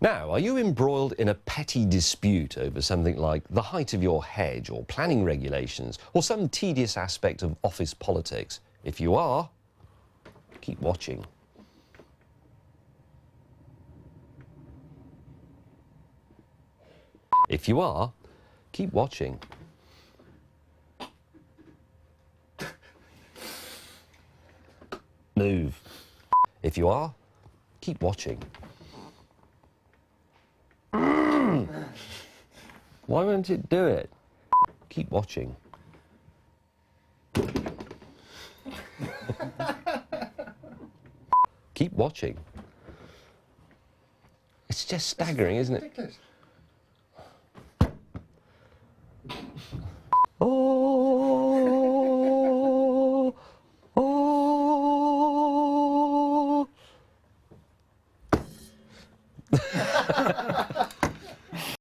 Now, are you embroiled in a petty dispute over something like the height of your hedge or planning regulations or some tedious aspect of office politics? If you are, keep watching. If you are, keep watching. Move. If you are, keep watching. Why won't it do it? Keep watching. Keep watching. It's just staggering, isn't it? Ridiculous. Oh, oh.